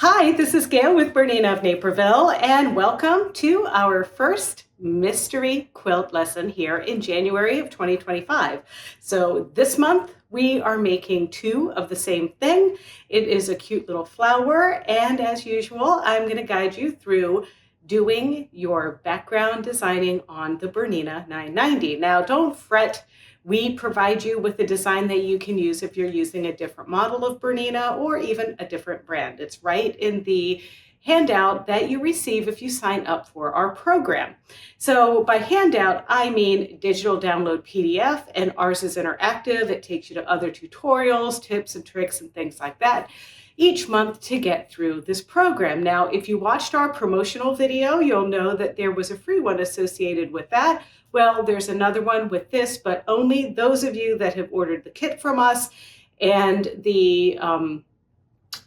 Hi, this is Gayle with BERNINA of Naperville, and welcome to our first mystery quilt lesson here in January of 2025. So this month we are making two of the same thing. It is a cute little flower, and as usual, I'm going to guide you through doing your background designing on the BERNINA 990. Now, don't fret. We provide you with a design that you can use if you're using a different model of BERNINA or even a different brand. It's right in the handout that you receive if you sign up for our program. So by handout, I mean digital download PDF, and ours is interactive. It takes you to other tutorials, tips and tricks and things like that each month to get through this program. Now, if you watched our promotional video, you'll know that there was a free one associated with that. Well, there's another one with this, but only those of you that have ordered the kit from us and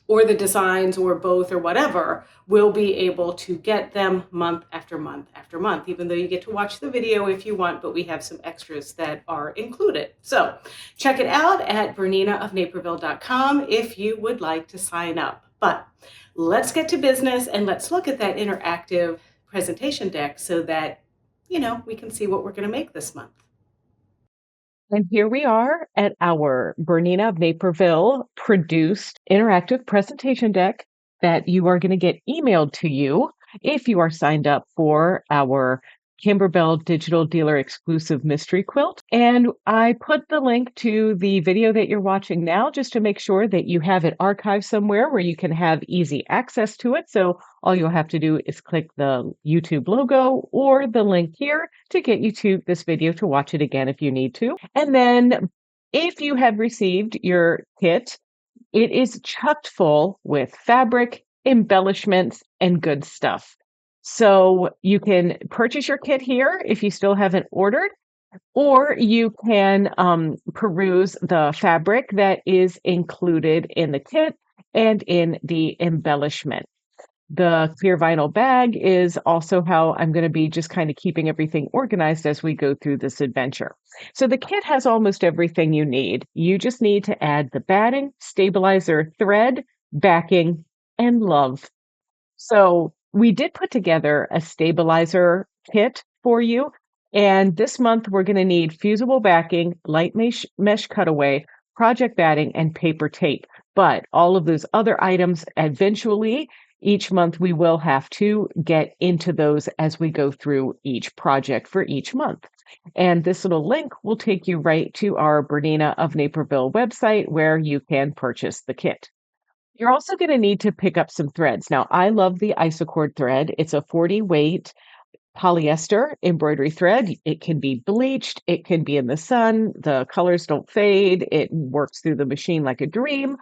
or the designs or both or whatever will be able to get them month after month after month, even though you get to watch the video if you want, but we have some extras that are included. So check it out at BERNINAofNaperville.com if you would like to sign up. But let's get to business and let's look at that interactive presentation deck so that, we can see what we're going to make this month. And here we are at our BERNINA of Naperville produced interactive presentation deck that you are going to get emailed to you if you are signed up for our Kimberbell Digital Dealer exclusive mystery quilt. And I put the link to the video that you're watching now just to make sure that you have it archived somewhere where you can have easy access to it. So all you'll have to do is click the YouTube logo or the link here to get you to this video to watch it again if you need to. And then if you have received your kit, it is chocked full with fabric, embellishments, and good stuff. So you can purchase your kit here if you still haven't ordered, or you can peruse the fabric that is included in the kit and in the embellishment. The clear vinyl bag is also how I'm going to be just kind of keeping everything organized as we go through this adventure. So the kit has almost everything you need. You just need to add the batting, stabilizer, thread, backing, and love. So we did put together a stabilizer kit for you. And this month we're going to need fusible backing, light mesh cutaway, project batting, and paper tape. But all of those other items eventually each month we will have to get into those as we go through each project for each month. And this little link will take you right to our BERNINA of Naperville website where you can purchase the kit. You're also going to need to pick up some threads. Now, I love the Isocord thread. It's a 40 weight polyester embroidery thread. It can be bleached. It can be in the sun. The colors don't fade. It works through the machine like a dream.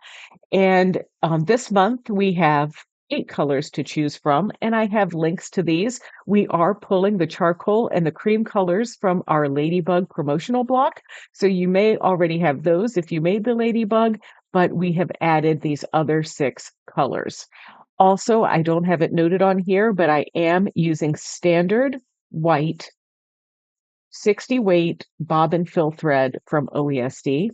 And this month we have 8 colors to choose from, and I have links to these. We are pulling the charcoal and the cream colors from our Ladybug promotional block. So you may already have those if you made the Ladybug, but we have added these other 6 colors. Also, I don't have it noted on here, but I am using standard white 60 weight bobbin fill thread from OESD.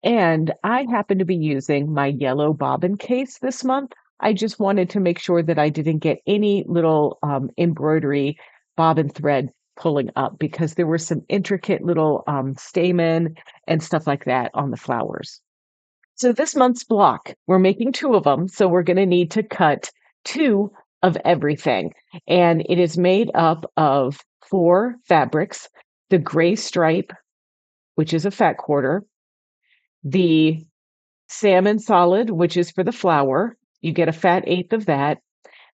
And I happen to be using my yellow bobbin case this month. I just wanted to make sure that I didn't get any little embroidery bobbin thread pulling up because there were some intricate little stamen and stuff like that on the flowers. So this month's block, we're making 2 of them. So we're going to need to cut 2 of everything. And it is made up of 4 fabrics, the gray stripe, which is a fat quarter, the salmon solid, which is for the flower, you get a fat 1/8 of that.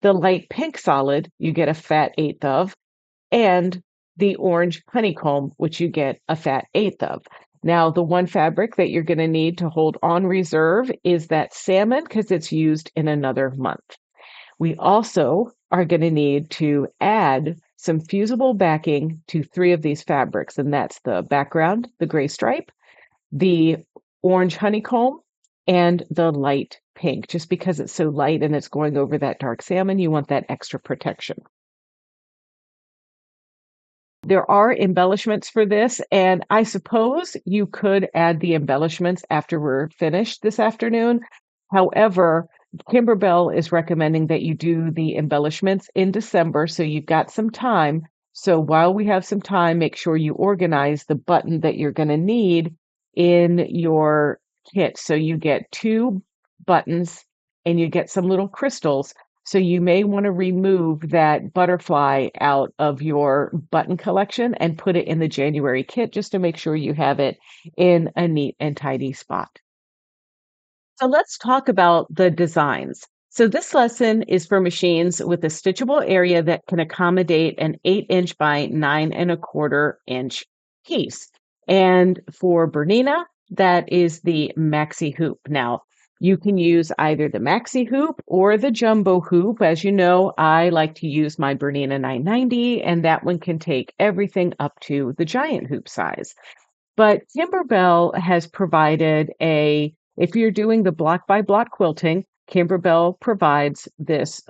The light pink solid, you get a fat 1/8 of, and the orange honeycomb, which you get a fat 1/8 of. Now, the one fabric that you're going to need to hold on reserve is that salmon because it's used in another month. We also are going to need to add some fusible backing to 3 of these fabrics, and that's the background, the gray stripe, the orange honeycomb, and the light pink. Just because it's so light and it's going over that dark salmon, you want that extra protection. There are embellishments for this, and I suppose you could add the embellishments after we're finished this afternoon. However, Kimberbell is recommending that you do the embellishments in December, so you've got some time. So while we have some time, make sure you organize the button that you're going to need in your kit. So you get 2 buttons and you get some little crystals. So you may want to remove that butterfly out of your button collection and put it in the January kit just to make sure you have it in a neat and tidy spot. So let's talk about the designs. So this lesson is for machines with a stitchable area that can accommodate an 8-inch by 9 1/4 inch piece. And for Bernina, that is the maxi hoop. Now, you can use either the maxi hoop or the jumbo hoop. As you know, I like to use my Bernina 990, and that one can take everything up to the giant hoop size. But Kimberbell has provided if you're doing the block by block quilting, Kimberbell provides this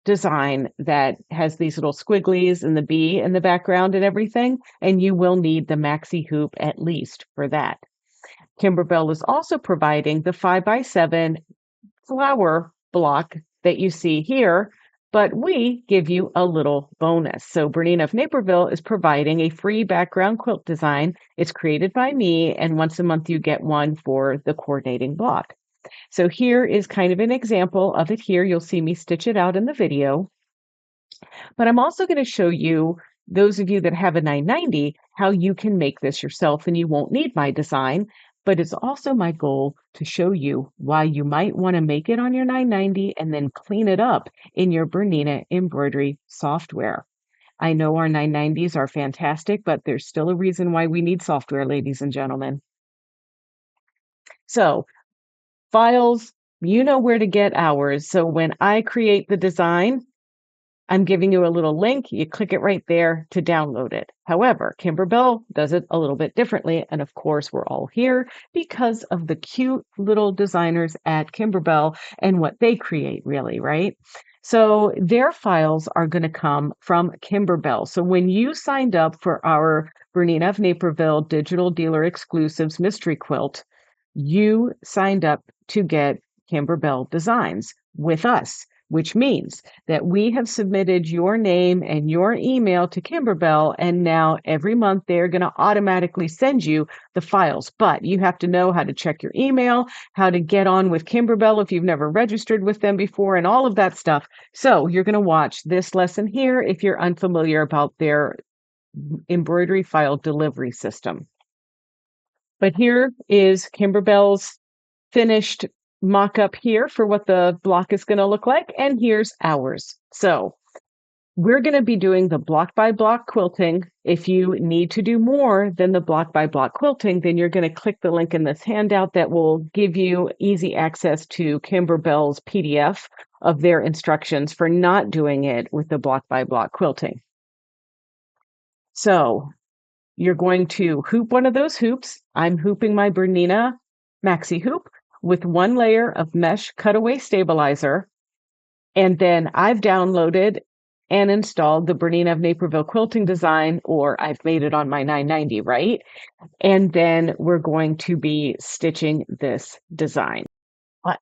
design that has these little squigglies and the bee in the background and everything, and you will need the maxi hoop at least for that. Kimberbell is also providing the 5x7 flower block that you see here, but we give you a little bonus. So Bernina of Naperville is providing a free background quilt design. It's created by me, and once a month you get one for the coordinating block. So here is kind of an example of it here. You'll see me stitch it out in the video. But I'm also going to show you, those of you that have a 990, how you can make this yourself and you won't need my design. But it's also my goal to show you why you might want to make it on your 990 and then clean it up in your Bernina embroidery software. I know our 990s are fantastic, but there's still a reason why we need software, ladies and gentlemen. So files, you know where to get ours. So when I create the design, I'm giving you a little link. You click it right there to download it. However, Kimberbell does it a little bit differently. And of course, we're all here because of the cute little designers at Kimberbell and what they create, really, right? So their files are going to come from Kimberbell. So when you signed up for our Bernina of Naperville Digital Dealer Exclusives Mystery Quilt, you signed up to get Kimberbell designs with us, which means that we have submitted your name and your email to Kimberbell, and now every month they're going to automatically send you the files. But you have to know how to check your email, how to get on with Kimberbell if you've never registered with them before, and all of that stuff. So you're going to watch this lesson here if you're unfamiliar about their embroidery file delivery system. But here is Kimberbell's finished mock-up here for what the block is going to look like, and here's ours. So we're going to be doing the block by block quilting. If you need to do more than the block by block quilting, then you're going to click the link in this handout that will give you easy access to Kimberbell's PDF of their instructions for not doing it with the block by block quilting. So you're going to hoop one of those hoops. I'm hooping my Bernina maxi hoop with 1 layer of mesh cutaway stabilizer. And then I've downloaded and installed the Bernina of Naperville quilting design, or I've made it on my 990, right? And then we're going to be stitching this design. But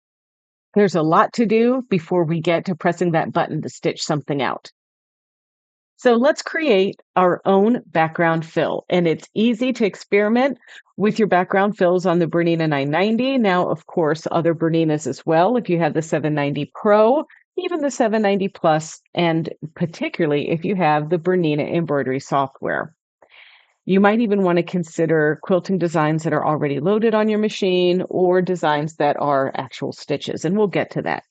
there's a lot to do before we get to pressing that button to stitch something out. So let's create our own background fill, and it's easy to experiment with your background fills on the Bernina 990. Now, of course, other Berninas as well, if you have the 790 Pro, even the 790 Plus, and particularly if you have the Bernina embroidery software. You might even want to consider quilting designs that are already loaded on your machine or designs that are actual stitches, and we'll get to that.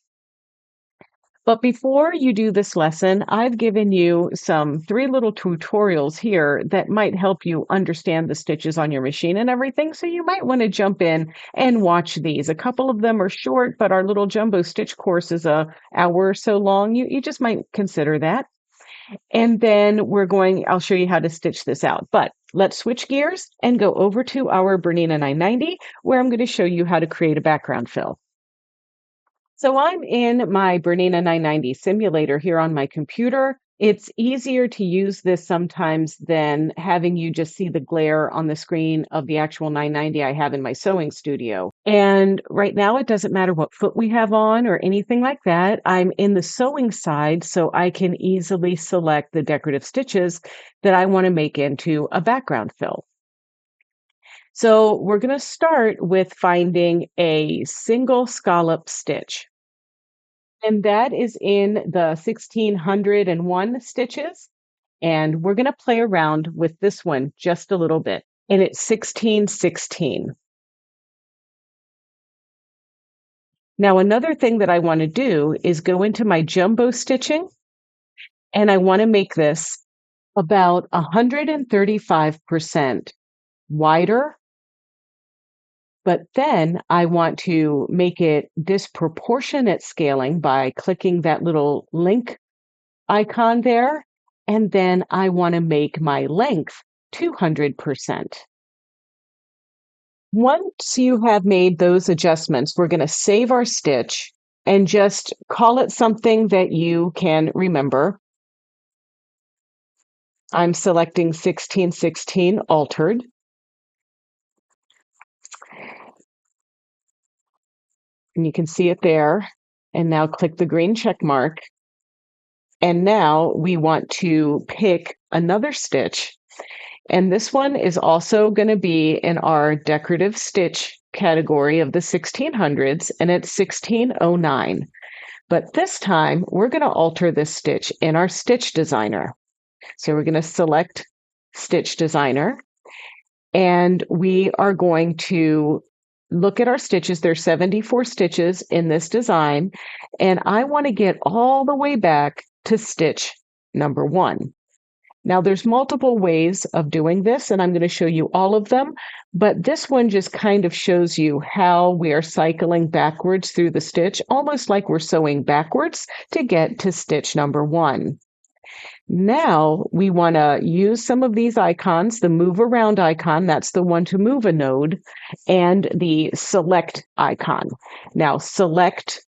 But before you do this lesson, I've given you 3 little tutorials here that might help you understand the stitches on your machine and everything. So you might want to jump in and watch these. A couple of them are short, but our little jumbo stitch course is an hour or so long. You just might consider that. And then I'll show you how to stitch this out. But let's switch gears and go over to our Bernina 990, where I'm going to show you how to create a background fill. So I'm in my Bernina 990 simulator here on my computer. It's easier to use this sometimes than having you just see the glare on the screen of the actual 990 I have in my sewing studio. And right now, it doesn't matter what foot we have on or anything like that. I'm in the sewing side, so I can easily select the decorative stitches that I want to make into a background fill. So we're going to start with finding a single scallop stitch. And that is in the 1601 stitches. And we're going to play around with this one just a little bit. And it's 1616. Now, another thing that I want to do is go into my jumbo stitching, and I want to make this about 135% wider, but then I want to make it disproportionate scaling by clicking that little link icon there, and then I want to make my length 200%. Once you have made those adjustments, we're going to save our stitch and just call it something that you can remember. I'm selecting 1616 altered. And you can see it there. And now click the green check mark. And now we want to pick another stitch. And this one is also going to be in our decorative stitch category of the 1600s, and it's 1609. But this time, we're going to alter this stitch in our Stitch Designer. So we're going to select Stitch Designer, and we are going to look at our stitches. There's 74 stitches in this design, and I want to get all the way back to stitch number 1. Now, there's multiple ways of doing this, and I'm going to show you all of them, but this one just kind of shows you how we are cycling backwards through the stitch, almost like we're sewing backwards to get to stitch number 1. Now, we want to use some of these icons, the move around icon, that's the one to move a node, and the select icon. Now, select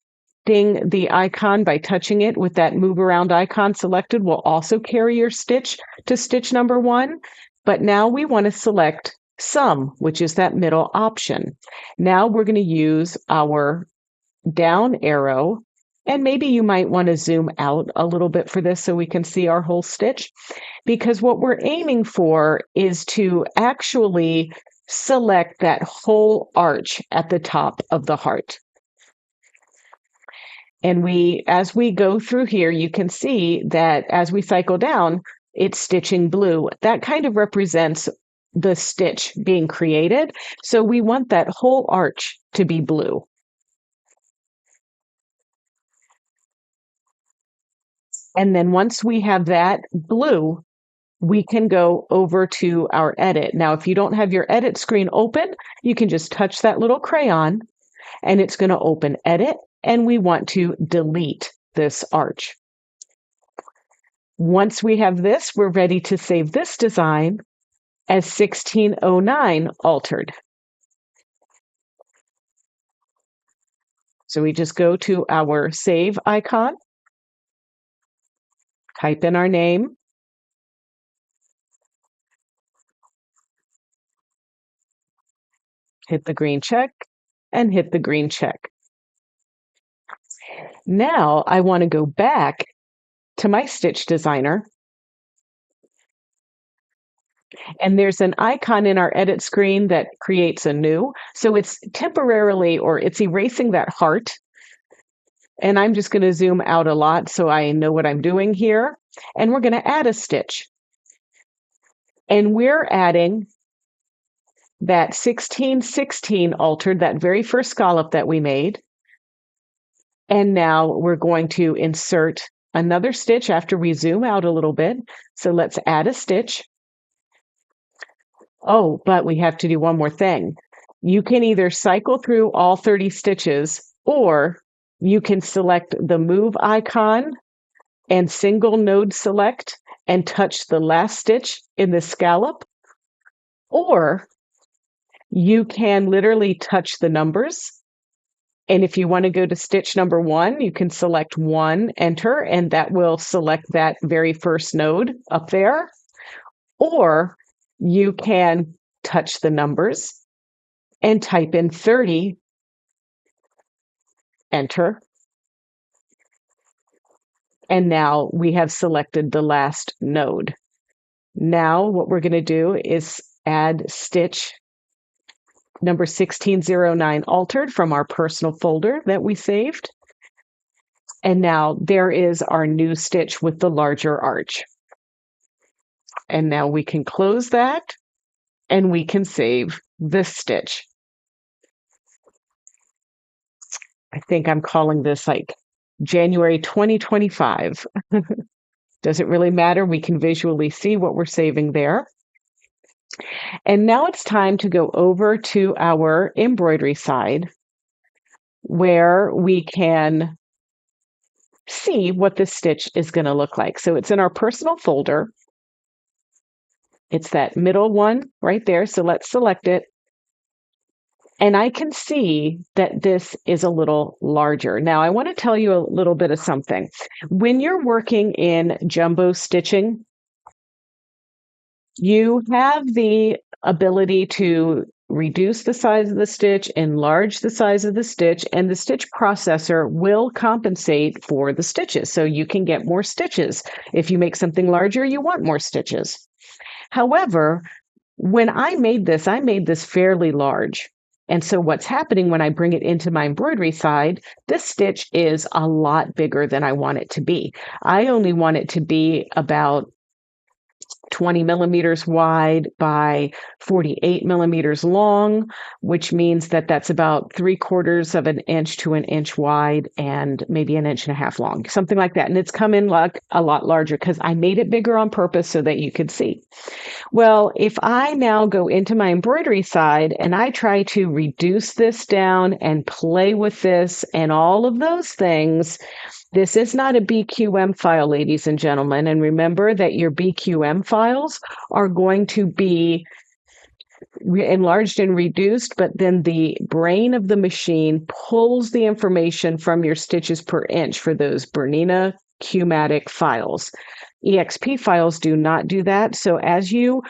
the icon by touching it with that move around icon selected will also carry your stitch to stitch number 1. But now we want to select sum, which is that middle option. Now we're going to use our down arrow, and maybe you might want to zoom out a little bit for this so we can see our whole stitch, because what we're aiming for is to actually select that whole arch at the top of the heart. And as we go through here, you can see that as we cycle down, it's stitching blue. That kind of represents the stitch being created. So we want that whole arch to be blue. And then once we have that blue, we can go over to our edit. Now, if you don't have your edit screen open, you can just touch that little crayon and it's going to open edit. And we want to delete this arch. Once we have this, we're ready to save this design as 1609 altered. So we just go to our save icon, type in our name, hit the green check, and hit the green check. Now I want to go back to my Stitch Designer, and there's an icon in our edit screen that creates a new. So it's temporarily, or it's erasing that heart. And I'm just going to zoom out a lot so I know what I'm doing here. And we're going to add a stitch. And we're adding that 1616 altered, that very first scallop that we made. And now we're going to insert another stitch after we zoom out a little bit. So let's add a stitch. Oh, but we have to do one more thing. You can either cycle through all 30 stitches, or you can select the move icon and single node select and touch the last stitch in the scallop, or you can literally touch the numbers And if you want to go to stitch number 1, you can select 1, enter, and that will select that very first node up there. Or you can touch the numbers and type in 30, enter. And now we have selected the last node. Now what we're going to do is add stitch number 1609 altered from our personal folder that we saved. And now there is our new stitch with the larger arch. And now we can close that and we can save this stitch. I think I'm calling this like January 2025. Doesn't really matter. We can visually see what we're saving there. And now it's time to go over to our embroidery side where we can see what this stitch is going to look like. So it's in our personal folder. It's that middle one right there. So let's select it. And I can see that this is a little larger. Now, I want to tell you a little bit of something. When you're working in jumbo stitching, you have the ability to reduce the size of the stitch, enlarge the size of the stitch, and the stitch processor will compensate for the stitches. So you can get more stitches. If you make something larger, you want more stitches. However, when I made this fairly large. And so what's happening when I bring it into my embroidery side, this stitch is a lot bigger than I want it to be. I only want it to be about 20 millimeters wide by 48 millimeters long, which means that that's about 3/4 of an inch to an inch wide and maybe an inch and a half long, something like that. And it's come in like a lot larger because I made it bigger on purpose so that you could see. Well, if I now go into my embroidery side and I try to reduce this down and play with this and all of those things, this is not a BQM file, ladies and gentlemen. And remember that your BQM files are going to be enlarged and reduced, but then the brain of the machine pulls the information from your stitches per inch for those Bernina Q-matic files. EXP files do not do that. So as you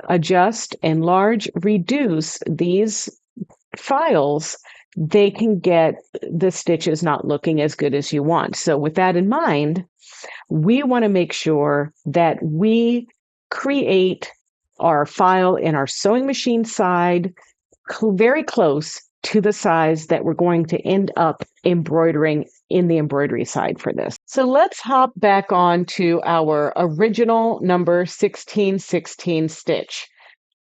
adjust, enlarge, reduce these files, they can get the stitches not looking as good as you want. So with that in mind, we want to make sure that we create our file in our sewing machine side very close to the size that we're going to end up embroidering in the embroidery side for this. So let's hop back on to our original number 1616 stitch.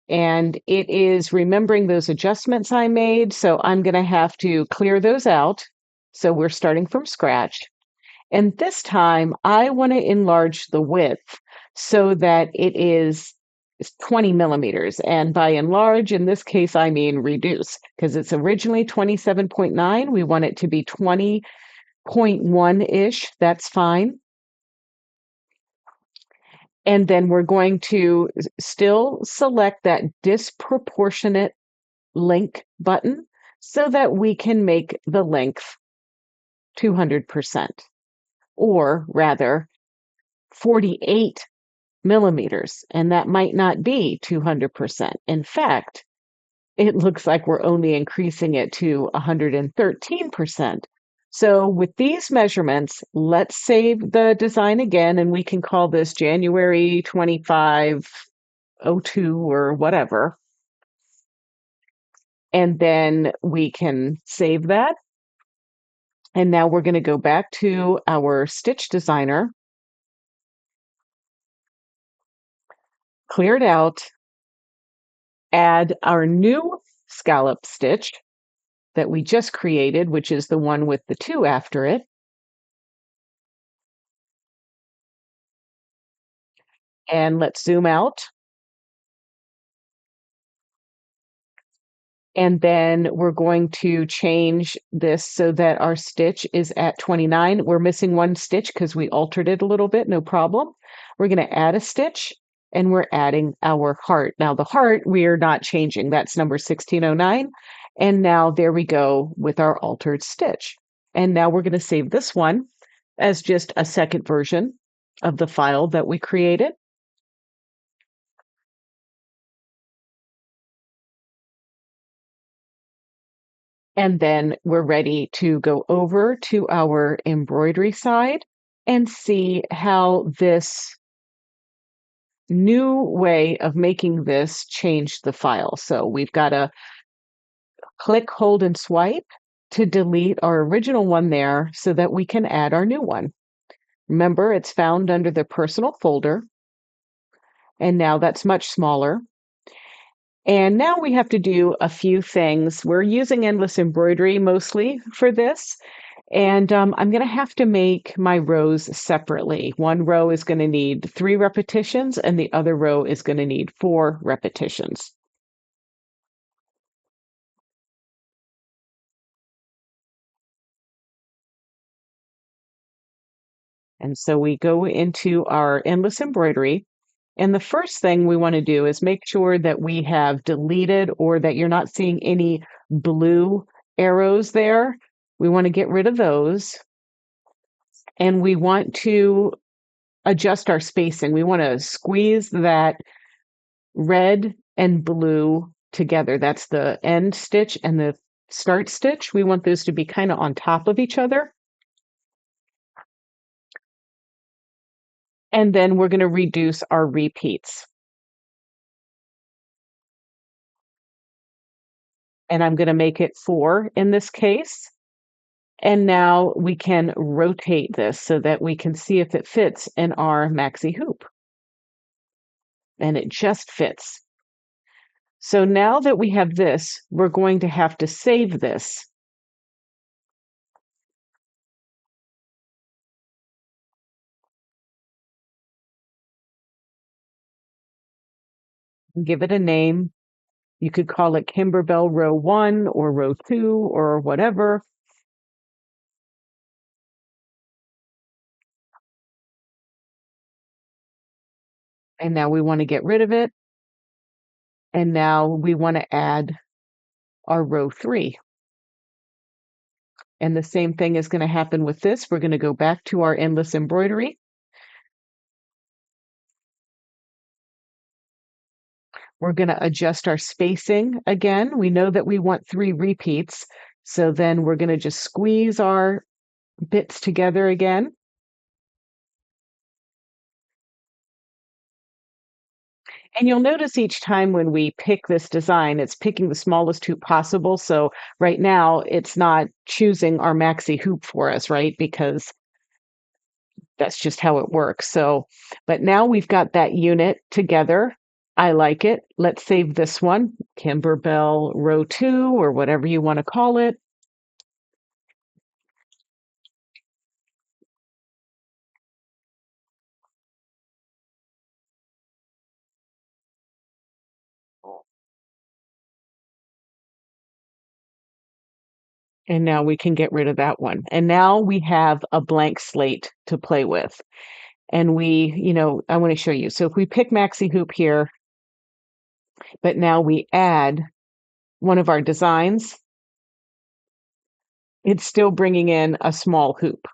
And it is remembering those adjustments I made. So I'm going to have to clear those out. So we're starting from scratch. And this time I want to enlarge the width so that it is 20 millimeters. And by enlarge, in this case, I mean reduce, because it's originally 27.9. We want it to be 20.1-ish. That's fine. And then we're going to still select that disproportionate length button so that we can make the length 200%, or rather 48 millimeters. And that might not be 200%. In fact, it looks like we're only increasing it to 113%. So with these measurements, let's save the design again, and we can call this January 2502 or whatever. And then we can save that. And now we're going to go back to our stitch designer, clear it out, add our new scallop stitch that we just created, which is the one with the 2 after it. And let's zoom out. And then we're going to change this so that our stitch is at 29. We're missing one stitch because we altered it a little bit, no problem. We're going to add a stitch and we're adding our heart. Now the heart, we're not changing. That's number 1609. And now there we go with our altered stitch. And now we're going to save this one as just a second version of the file that we created. And then we're ready to go over to our embroidery side and see how this new way of making this changed the file. So we've got to click, hold, and swipe to delete our original one there so that we can add our new one. Remember, it's found under the personal folder, and now that's much smaller. And now we have to do a few things. We're using endless embroidery mostly for this, and I'm going to have to make my rows separately. One row is going to need 3 repetitions, and the other row is going to need 4 repetitions. And so we go into our endless embroidery. And the first thing we want to do is make sure that we have deleted or that you're not seeing any blue arrows there. We want to get rid of those. And we want to adjust our spacing. We want to squeeze that red and blue together. That's the end stitch and the start stitch. We want those to be kind of on top of each other. And then we're going to reduce our repeats. And I'm going to make it 4 in this case. And now we can rotate this so that we can see if it fits in our maxi hoop. And it just fits. So now that we have this, we're going to have to save this. Give it a name. You could call it Kimberbell row 1 or row 2 or whatever. And now we want to get rid of it. And now we want to add our row 3. And the same thing is going to happen with this. We're going to go back to our endless embroidery. We're going to adjust our spacing again. We know that we want 3 repeats. So then we're going to just squeeze our bits together again. And you'll notice each time when we pick this design, it's picking the smallest hoop possible. So right now it's not choosing our maxi hoop for us, right? Because that's just how it works. So, but now we've got that unit together. I like it. Let's save this one, Kimberbell row 2 or whatever you want to call it. And now we can get rid of that one. And now we have a blank slate to play with. And I want to show you. So if we pick maxi hoop here, but now we add one of our designs, it's still bringing in a small hoop.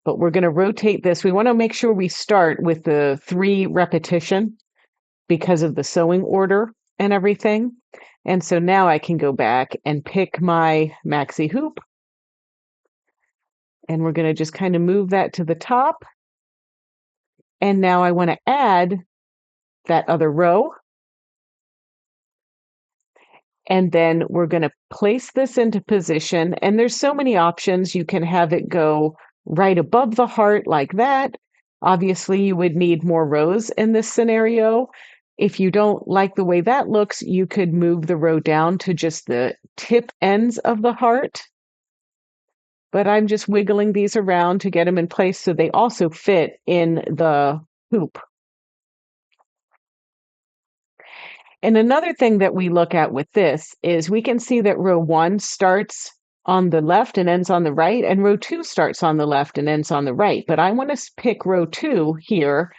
But we're going to rotate this. We want to make sure we start with the 3 repetition because of the sewing order and everything. And so now I can go back and pick my maxi hoop. And we're going to just kind of move that to the top. And now I want to add that other row. And then we're going to place this into position. And there's so many options. You can have it go right above the heart like that. Obviously, you would need more rows in this scenario. If you don't like the way that looks, you could move the row down to just the tip ends of the heart. But I'm just wiggling these around to get them in place so they also fit in the hoop. And another thing that we look at with this is we can see that row 1 starts on the left and ends on the right, and row 2 starts on the left and ends on the right. But I want to pick row 2 here,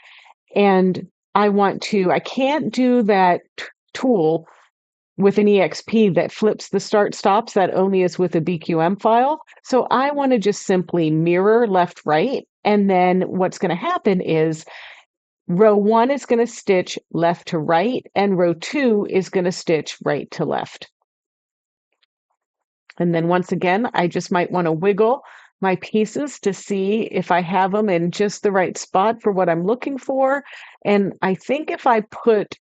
and I can't do that tool with an EXP that flips the start stops. That only is with a BQM file. So I want to just simply mirror left, right. And then what's going to happen is row 1 is going to stitch left to right, and row 2 is going to stitch right to left. And then once again, I just might want to wiggle my pieces to see if I have them in just the right spot for what I'm looking for. And I think if I put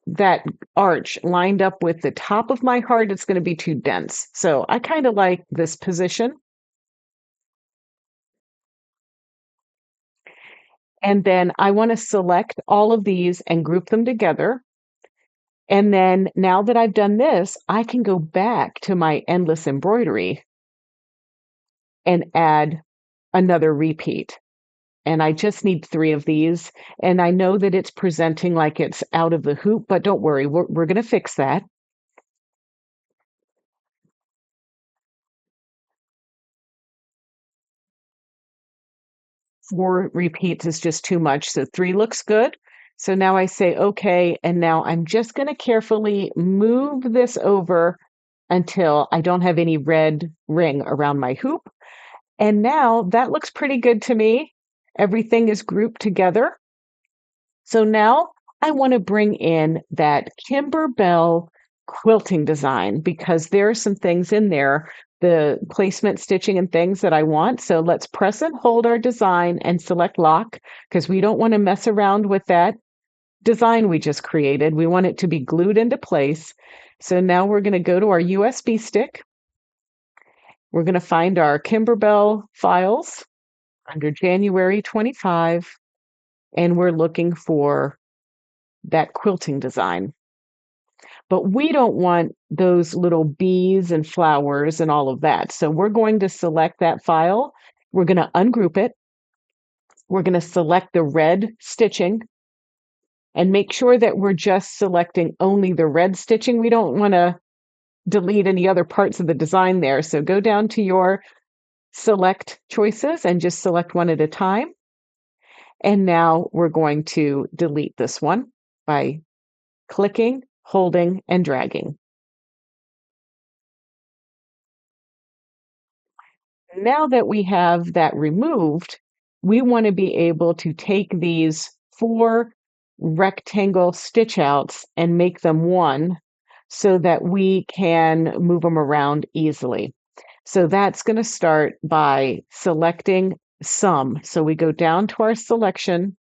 that arch lined up with the top of my heart, it's going to be too dense. So I kind of like this position. And then I want to select all of these and group them together. And then now that I've done this, I can go back to my endless embroidery and add another repeat. And I just need 3 of these. And I know that it's presenting like it's out of the hoop, but don't worry, we're going to fix that. 4 repeats is just too much. So 3 looks good. So now I say, okay. And now I'm just going to carefully move this over until I don't have any red ring around my hoop. And now that looks pretty good to me. Everything is grouped together. So now I want to bring in that Kimberbell quilting design because there are some things in there, the placement stitching and things that I want. So let's press and hold our design and select lock because we don't want to mess around with that design we just created. We want it to be glued into place. So now we're going to go to our USB stick. We're going to find our Kimberbell files under January 25, and we're looking for that quilting design. But we don't want those little bees and flowers and all of that. So we're going to select that file. We're going to ungroup it. We're going to select the red stitching and make sure that we're just selecting only the red stitching. We don't want to delete any other parts of the design there. So go down to your select choices and just select one at a time. And now we're going to delete this one by clicking, holding, and dragging. Now that we have that removed, we want to be able to take these 4 rectangle stitch outs and make them one so that we can move them around easily. So that's going to start by selecting sum. So we go down to our selection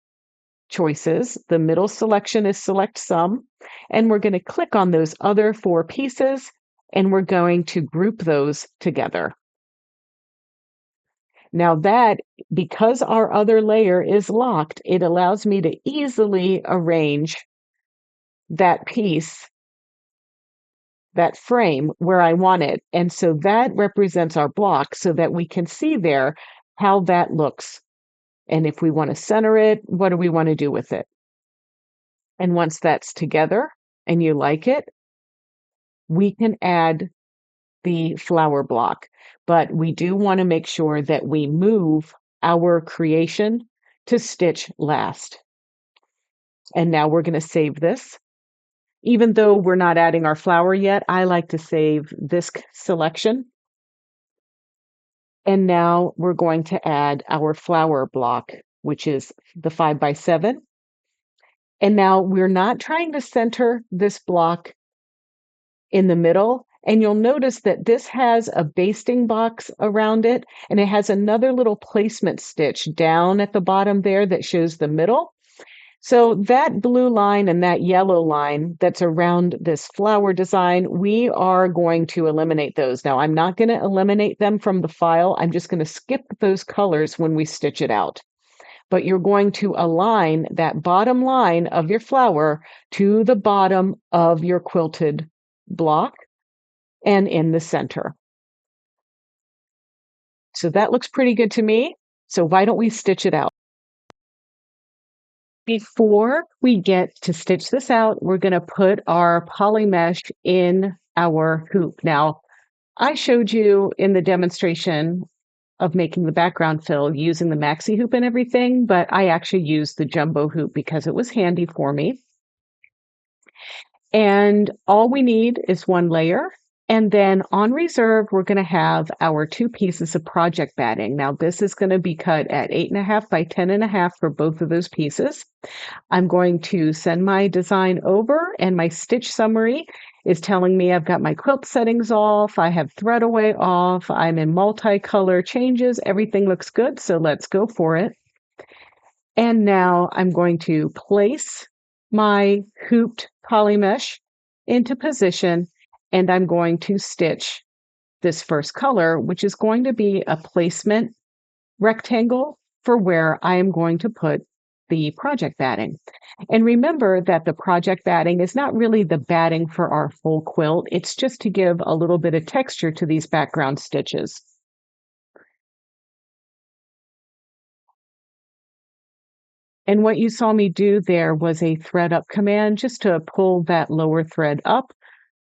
choices. The middle selection is select sum, and we're going to click on those other 4 pieces, and we're going to group those together. Now that, because our other layer is locked, it allows me to easily arrange that piece, that frame where I want it. And so that represents our block so that we can see there how that looks. And if we want to center it, what do we want to do with it? And once that's together and you like it, we can add the flower block. But we do want to make sure that we move our creation to stitch last. And now we're going to save this. Even though we're not adding our flower yet, I like to save this selection. And now we're going to add our flower block, which is the 5x7. And now we're not trying to center this block in the middle. And you'll notice that this has a basting box around it, and it has another little placement stitch down at the bottom there that shows the middle. So that blue line and that yellow line that's around this flower design, we are going to eliminate those. Now, I'm not going to eliminate them from the file. I'm just going to skip those colors when we stitch it out. But you're going to align that bottom line of your flower to the bottom of your quilted block and in the center. So that looks pretty good to me. So why don't we stitch it out? Before we get to stitch this out, we're going to put our poly mesh in our hoop. Now, I showed you in the demonstration of making the background fill using the maxi hoop and everything, but I actually used the jumbo hoop because it was handy for me. And all we need is one layer. And then on reserve, we're going to have our 2 pieces of project batting. Now, this is going to be cut at 8.5 by 10.5 for both of those pieces. I'm going to send my design over, and my stitch summary is telling me I've got my quilt settings off, I have thread away off, I'm in multicolor changes, everything looks good, so let's go for it. And now I'm going to place my hooped poly mesh into position, and I'm going to stitch this first color, which is going to be a placement rectangle for where I am going to put the project batting. And remember that the project batting is not really the batting for our full quilt. It's just to give a little bit of texture to these background stitches. And what you saw me do there was a thread up command just to pull that lower thread up.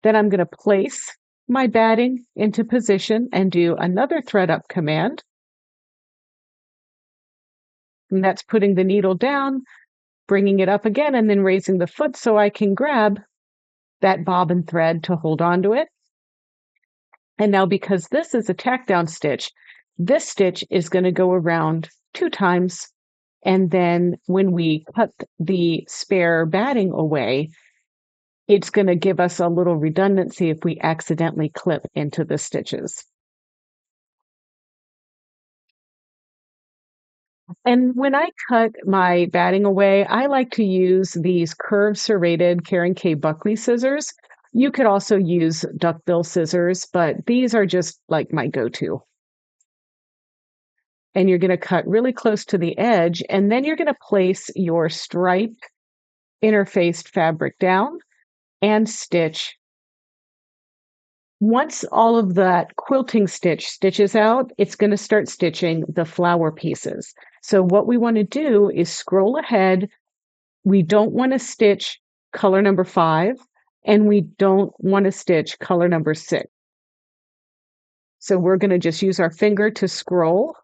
Then I'm going to place my batting into position and do another thread up command. And that's putting the needle down, bringing it up again, and then raising the foot so I can grab that bobbin thread to hold on to it. And now, because this is a tack down stitch, this stitch is going to go around 2 times. And then when we cut the spare batting away, it's going to give us a little redundancy if we accidentally clip into the stitches. And when I cut my batting away, I like to use these curved serrated Karen K. Buckley scissors. You could also use duckbill scissors, but these are just like my go-to. And you're going to cut really close to the edge, and then you're going to place your striped interfaced fabric down and stitch. Once all of that quilting stitches out, it's going to start stitching the flower pieces. So what we want to do is scroll ahead. We don't want to stitch color number 5, and we don't want to stitch color number 6. So we're going to just use our finger to scroll.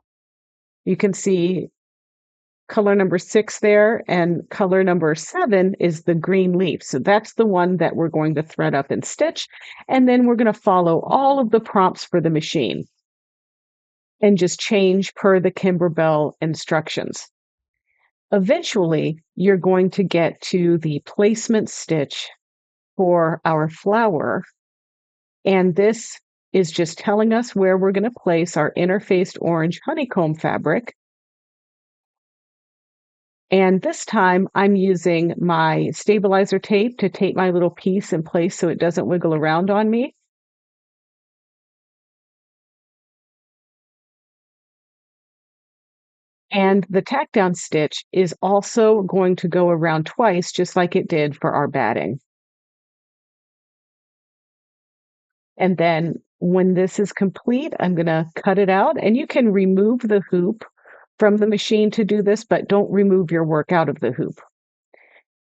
You can see color number 6 there, and color number 7 is the green leaf. So that's the one that we're going to thread up and stitch. And then we're going to follow all of the prompts for the machine and just change per the Kimberbell instructions. Eventually, you're going to get to the placement stitch for our flower. And this is just telling us where we're going to place our interfaced orange honeycomb fabric. And this time I'm using my stabilizer tape to tape my little piece in place so it doesn't wiggle around on me. And the tack down stitch is also going to go around twice, just like it did for our batting. And then when this is complete, I'm going to cut it out, and you can remove the hoop from the machine to do this, but don't remove your work out of the hoop.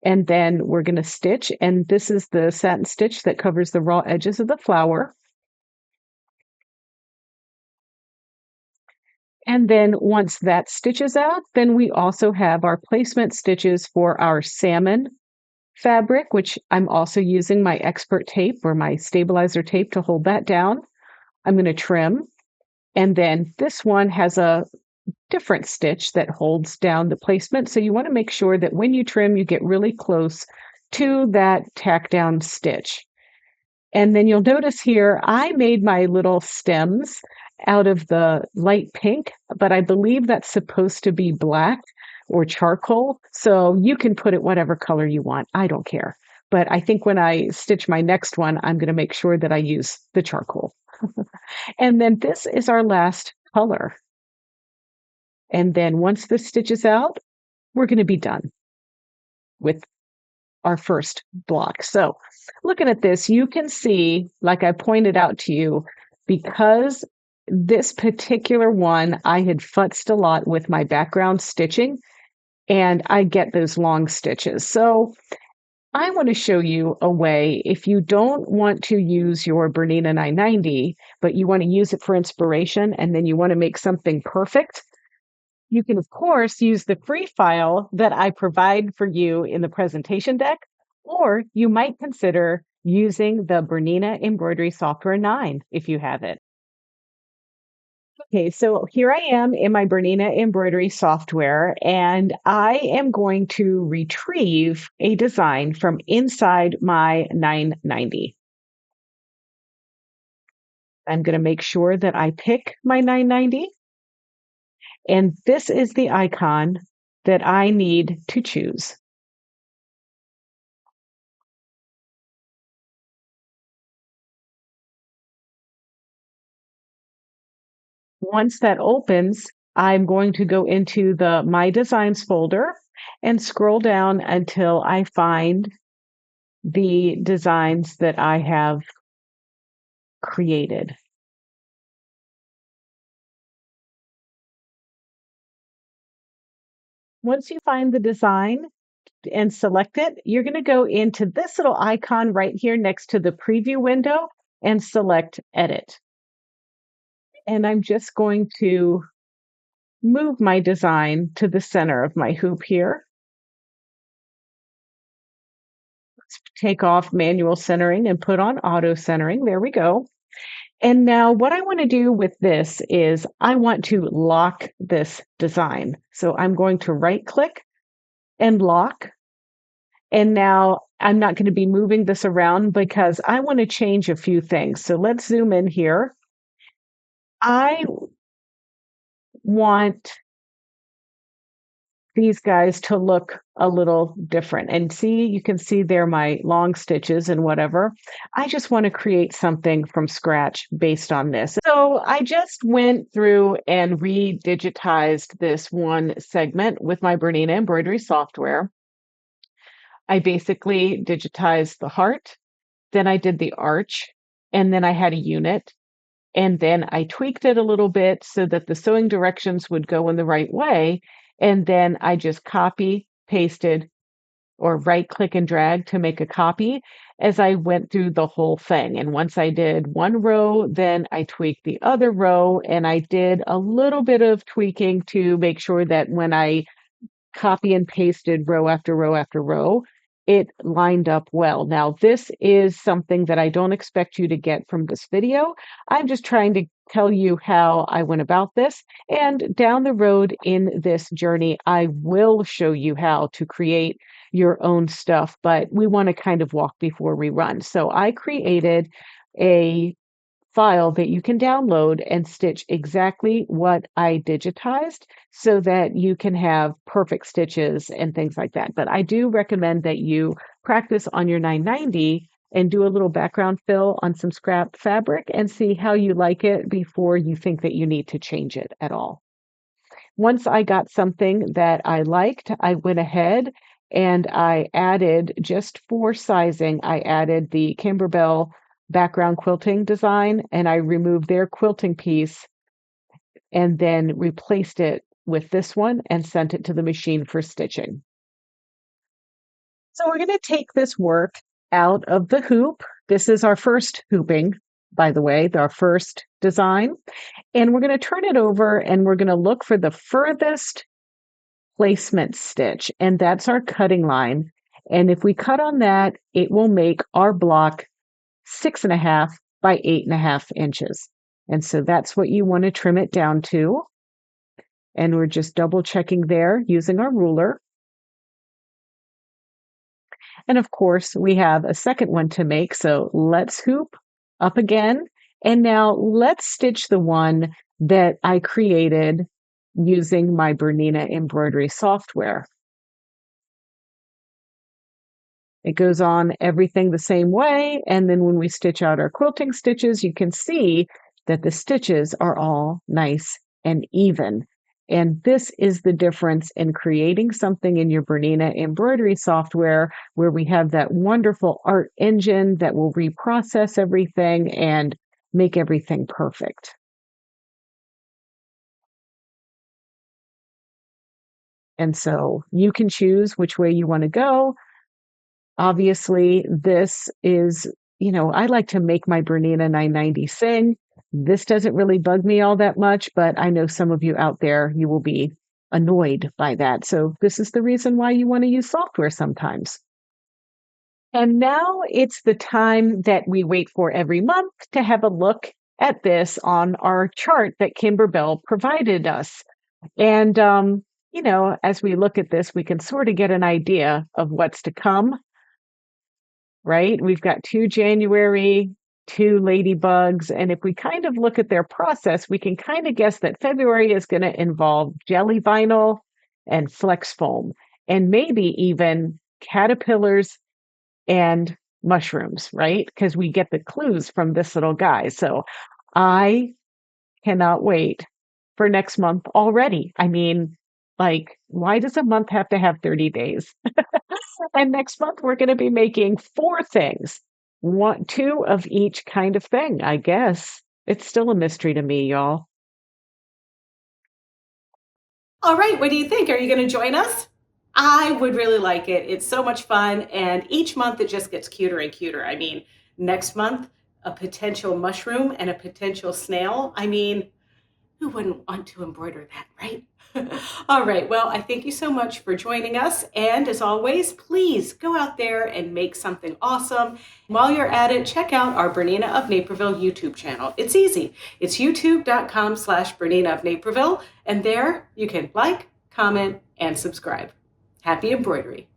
And then we're going to stitch, and this is the satin stitch that covers the raw edges of the flower. And then once that stitches out, then we also have our placement stitches for our salmon fabric, which I'm also using my expert tape or my stabilizer tape to hold that down. I'm going to trim. And then this one has a different stitch that holds down the placement. So you want to make sure that when you trim, you get really close to that tack down stitch. And then you'll notice here, I made my little stems out of the light pink, but I believe that's supposed to be black or charcoal. So you can put it whatever color you want. I don't care. But I think when I stitch my next one, I'm going to make sure that I use the charcoal. And then this is our last color. And then once this stitches out, we're going to be done with our first block. So looking at this, you can see, like I pointed out to you, because this particular one, I had futzed a lot with my background stitching, and I get those long stitches. So I want to show you a way, if you don't want to use your Bernina 990, but you want to use it for inspiration, and then you want to make something perfect, you can, of course, use the free file that I provide for you in the presentation deck, Or you might consider using the Bernina Embroidery Software 9 if you have it. Okay, so here I am in my Bernina embroidery software, and I am going to retrieve a design from inside my 990. I'm going to make sure that I pick my 990, and this is the icon that I need to choose. Once that opens, I'm going to go into the My Designs folder and scroll down until I find the designs that I have created. Once you find the design and select it, you're going to go into this little icon right here next to the preview window and select Edit. And I'm just going to move my design to the center of my hoop here. Let's take off manual centering and put on auto centering. There we go. And now what I want to do with this is I want to lock this design. So I'm going to right click and lock. And now I'm not going to be moving this around because I want to change a few things. So let's zoom in here. I want these guys to look a little different. And see, you can see there my long stitches and whatever. I just want to create something from scratch based on this. So I just went through and redigitized this one segment with my Bernina embroidery software. I basically digitized the heart, then I did the arch, and then I had a unit. And then I tweaked it a little bit so that the sewing directions would go in the right way. And then I just copy, pasted, or right click and drag to make a copy as I went through the whole thing. And once I did one row, then I tweaked the other row, and I did a little bit of tweaking to make sure that when I copy and pasted row after row after row, it lined up well. Now, this is something that I don't expect you to get from this video. I'm just trying to tell you how I went about this. And down the road in this journey, I will show you how to create your own stuff, but we want to kind of walk before we run. So I created a file that you can download and stitch exactly what I digitized so that you can have perfect stitches and things like that. But I do recommend that you practice on your 990 and do a little background fill on some scrap fabric and see how you like it before you think that you need to change it at all. Once I got something that I liked, I went ahead and I added, just for sizing, I added the Kimberbell background quilting design, and I removed their quilting piece and then replaced it with this one and sent it to the machine for stitching. So we're going to take this work out of the hoop. This is our first hooping, by the way, our first design. And we're going to turn it over and we're going to look for the furthest placement stitch, and that's our cutting line. And if we cut on that, it will make our block 6.5 by 8.5 inches. And so that's what you want to trim it down to. And we're just double checking there using our ruler. And of course, we have a second one to make. So let's hoop up again. And now let's stitch the one that I created using my Bernina embroidery software. It goes on everything the same way. And then when we stitch out our quilting stitches, you can see that the stitches are all nice and even. And this is the difference in creating something in your Bernina embroidery software where we have that wonderful art engine that will reprocess everything and make everything perfect. And so you can choose which way you want to go. Obviously, this is, I like to make my Bernina 990 sing. This doesn't really bug me all that much, but I know some of you out there, you will be annoyed by that. So this is the reason why you want to use software sometimes. And now it's the time that we wait for every month to have a look at this on our chart that Kimberbell provided us. And, as we look at this, we can sort of get an idea of what's to come, right? We've got 2 January, 2 ladybugs. And if we kind of look at their process, we can kind of guess that February is going to involve jelly vinyl and flex foam, and maybe even caterpillars and mushrooms, right? Because we get the clues from this little guy. So I cannot wait for next month already. I mean, like, why does a month have to have 30 days? And next month we're going to be making 4 things, one, two of each kind of thing, I guess. It's still a mystery to me, y'all. All right, what do you think? Are you going to join us? I would really like it. It's so much fun, and each month it just gets cuter and cuter. I mean, next month, a potential mushroom and a potential snail. I mean, who wouldn't want to embroider that, right? All right, well, I thank you so much for joining us. And as always, please go out there and make something awesome. While you're at it, check out our Bernina of Naperville YouTube channel. It's easy. It's youtube.com/Bernina of Naperville. And there you can like, comment, and subscribe. Happy embroidery.